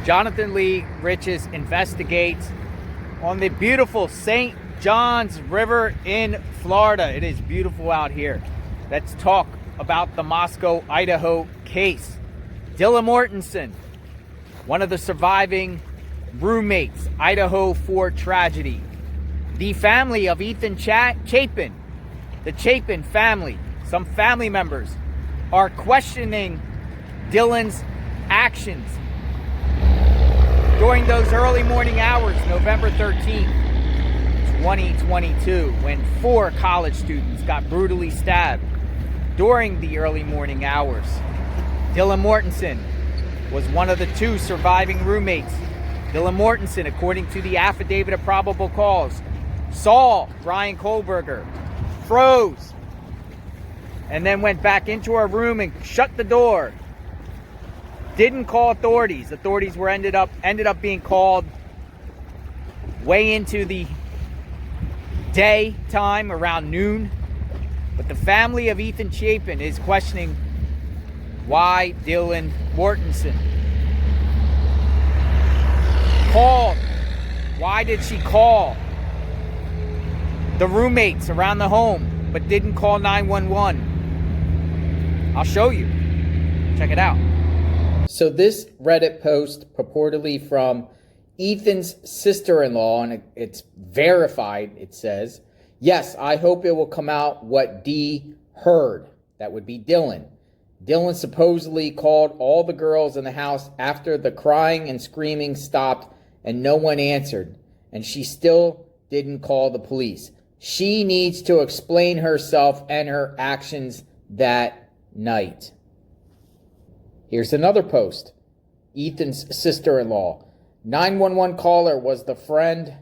Jonathan Lee Riches investigates on the beautiful St. Johns River in Florida. It is beautiful out here. Let's talk about the Moscow, Idaho case. Dylan Mortensen, one of the surviving roommates, Idaho 4 tragedy. The family of Ethan Chapin, the Chapin family, some family members are questioning Dylan's actions during those early morning hours, November 13th, 2022, when 4 college students got brutally stabbed during the early morning hours. Dylan Mortensen was one of the 2 surviving roommates. Dylan Mortensen, according to the affidavit of probable cause, saw Bryan Kohberger, froze, and then went back into her room and shut the door. Didn't call authorities. Authorities were ended up being called way into the daytime, around noon. But the family of Ethan Chapin is questioning why Dylan Mortensen called. Why did she call the roommates around the home but didn't call 911? I'll show you. Check it out. So this Reddit post, purportedly from Ethan's sister-in-law, and it's verified, it says, "Yes, I hope it will come out what Dee heard." That would be Dylan. Dylan supposedly called all the girls in the house after the crying and screaming stopped and no one answered, and she still didn't call the police. She needs to explain herself and her actions that night. Here's another post. Ethan's sister-in-law. 911 caller was the friend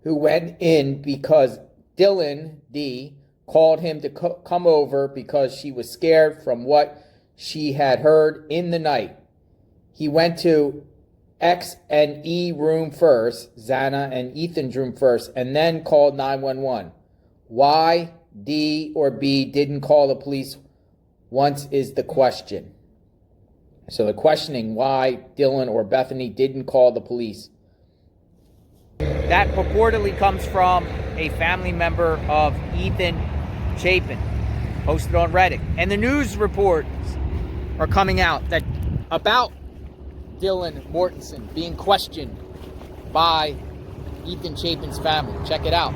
who went in because Dylan, D, called him to come over because she was scared from what she had heard in the night. He went to X and E room first, Xana and Ethan's room first, and then called 911. Why D or B didn't call the police once is the question. So the questioning why Dylan or Bethany didn't call the police. That purportedly comes from a family member of Ethan Chapin, posted on Reddit. And the news reports are coming out that about Dylan Mortensen being questioned by Ethan Chapin's family. Check it out.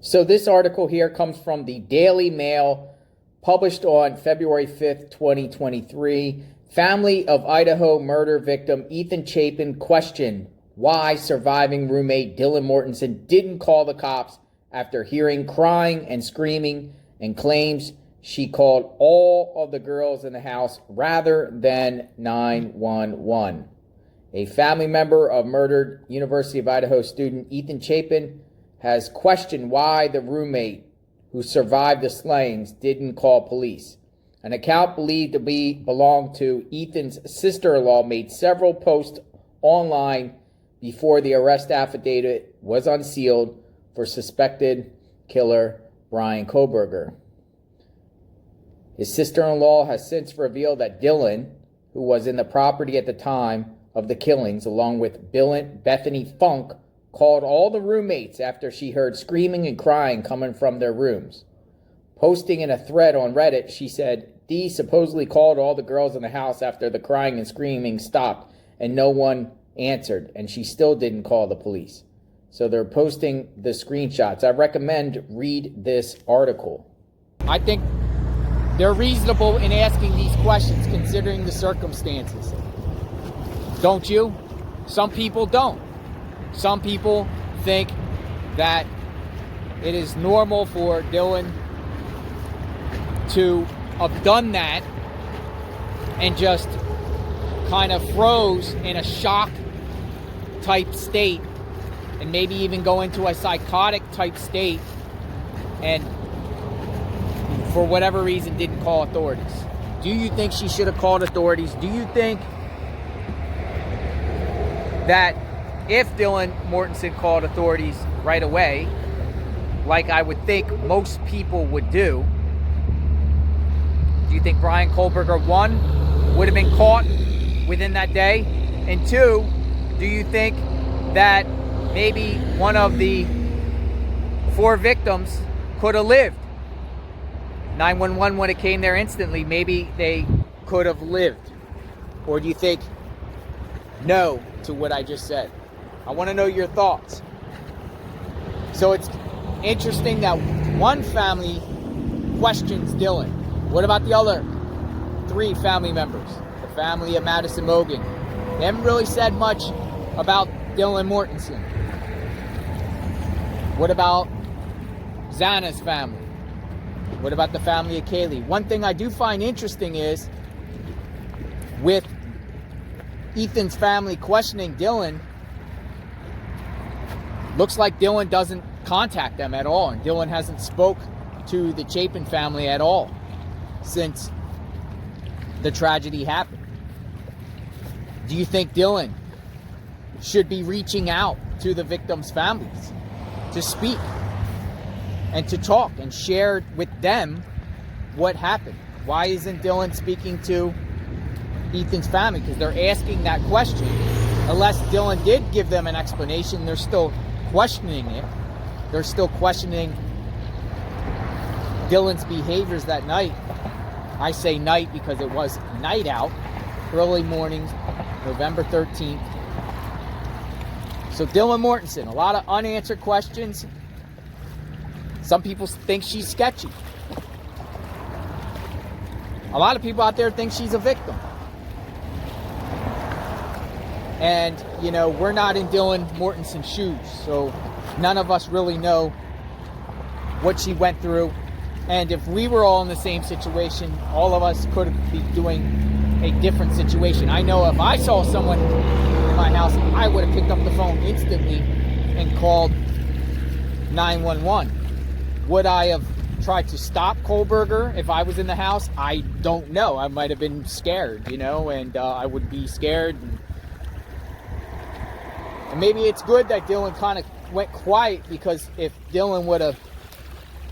So this article here comes from the Daily Mail, published on February 5th, 2023. Family of Idaho murder victim Ethan Chapin questioned why surviving roommate Dylan Mortensen didn't call the cops after hearing crying and screaming, and claims she called all of the girls in the house rather than 911. A family member of murdered University of Idaho student Ethan Chapin has questioned why the roommate who survived the slayings didn't call police. An account believed to belong to Ethan's sister-in-law made several posts online before the arrest affidavit was unsealed for suspected killer Bryan Kohberger. His sister-in-law has since revealed that Dylan, who was in the property at the time of the killings, along with Bethany Funk, called all the roommates after she heard screaming and crying coming from their rooms. Posting in a thread on Reddit, she said, Dee supposedly called all the girls in the house after the crying and screaming stopped and no one answered, and she still didn't call the police. So they're posting the screenshots. I recommend read this article. I think they're reasonable in asking these questions considering the circumstances. Don't you? Some people don't. Some people think that it is normal for Dylan to have done that and just kind of froze in a shock type state and maybe even go into a psychotic type state and for whatever reason didn't call authorities. Do you think she should have called authorities? Do you think that if Dylan Mortensen called authorities right away, like I would think most people would do you think Bryan Kohberger 1 would have been caught within that day? And two, do you think that maybe one of the 4 victims could have lived? 911, when it came there instantly, maybe they could have lived. Or do you think no to what I just said? I want to know your thoughts. So it's interesting that one family questions Dylan. What about the other 3 family members? The family of Madison Mogan. They haven't really said much about Dylan Mortensen. What about Xana's family? What about the family of Kaylee? One thing I do find interesting is with Ethan's family questioning Dylan, looks like Dylan doesn't contact them at all, and Dylan hasn't spoke to the Chapin family at all since the tragedy happened. Do you think Dylan should be reaching out to the victims' families to speak and to talk and share with them what happened? Why isn't Dylan speaking to Ethan's family? Because they're asking that question. Unless Dylan did give them an explanation, they're still questioning it. They're still questioning Dylan's behaviors that night. I say night because it was night out, early mornings, November 13th. So Dylan Mortensen, a lot of unanswered questions. Some people think she's sketchy. A lot of people out there think she's a victim. And, you know, we're not in Dylan Mortensen's shoes, so none of us really know what she went through. And if we were all in the same situation, all of us could be doing a different situation. I know if I saw someone in my house, I would have picked up the phone instantly and called 911. Would I have tried to stop Kohberger if I was in the house? I don't know. I might have been scared, you know, and I would be scared. And maybe it's good that Dylan kind of went quiet, because if Dylan would have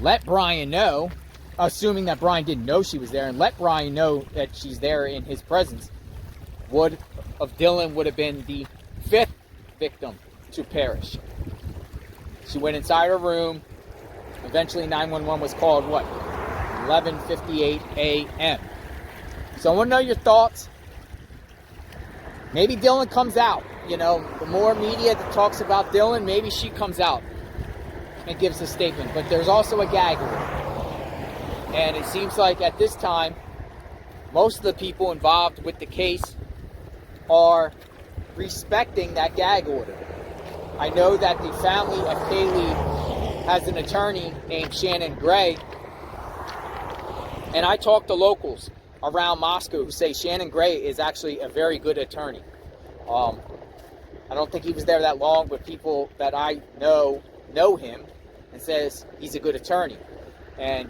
let Bryan know, assuming that Bryan didn't know she was there, and let Bryan know that she's there in his presence, Dylan would have been the 5th victim to perish. She went inside her room. Eventually 911 was called, 11:58 a.m. So I want to know your thoughts. Maybe Dylan comes out. You know, the more media that talks about Dylan, maybe she comes out and gives a statement. But there's also a gag order. And it seems like at this time, most of the people involved with the case are respecting that gag order. I know that the family of Kaylee has an attorney named Shannon Gray. And I talked to locals around Moscow who say Shannon Gray is actually a very good attorney. I don't think he was there that long, but people that I know him and says he's a good attorney. And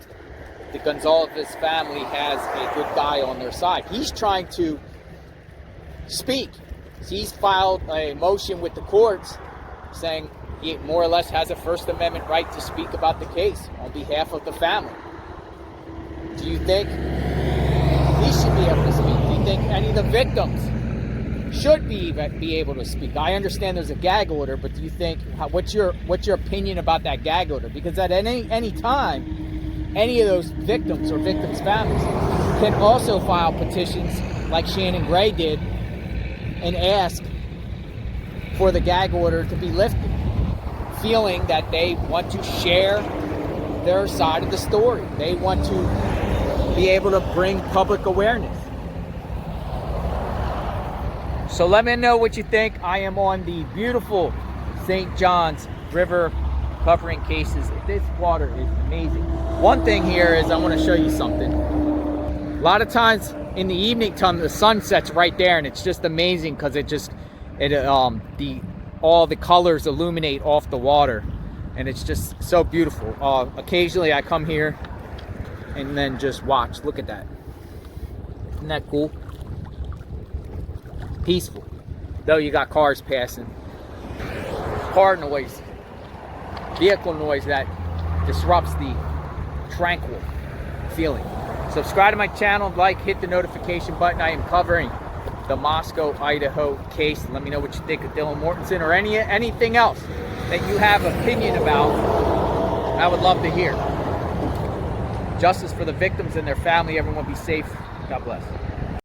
the Gonzalez family has a good guy on their side. He's trying to speak. He's filed a motion with the courts saying he more or less has a First Amendment right to speak about the case on behalf of the family. Do you think he should be able to speak? Do you think any of the victims should be able to speak? I understand there's a gag order, but do you think, what's your opinion about that gag order? Because at any time, any of those victims or victims' families can also file petitions like Shannon Gray did and ask for the gag order to be lifted, feeling that they want to share their side of the story. They want to be able to bring public awareness. So let me know what you think. I am on the beautiful St. Johns River covering cases. This water is amazing. One thing here is I want to show you something. A lot of times in the evening time, the sun sets right there, and it's just amazing because all the colors illuminate off the water, and it's just so beautiful. Occasionally I come here and then just watch. Look at that. Isn't that cool? Peaceful, though you got cars passing, car noise, vehicle noise that disrupts the tranquil feeling. Subscribe to my channel, like, hit the notification button. I am covering the Moscow, Idaho case. Let me know what you think of Dylan Mortensen or anything else that you have opinion about. I would love to hear. Justice for the victims and their family. Everyone be safe. God bless.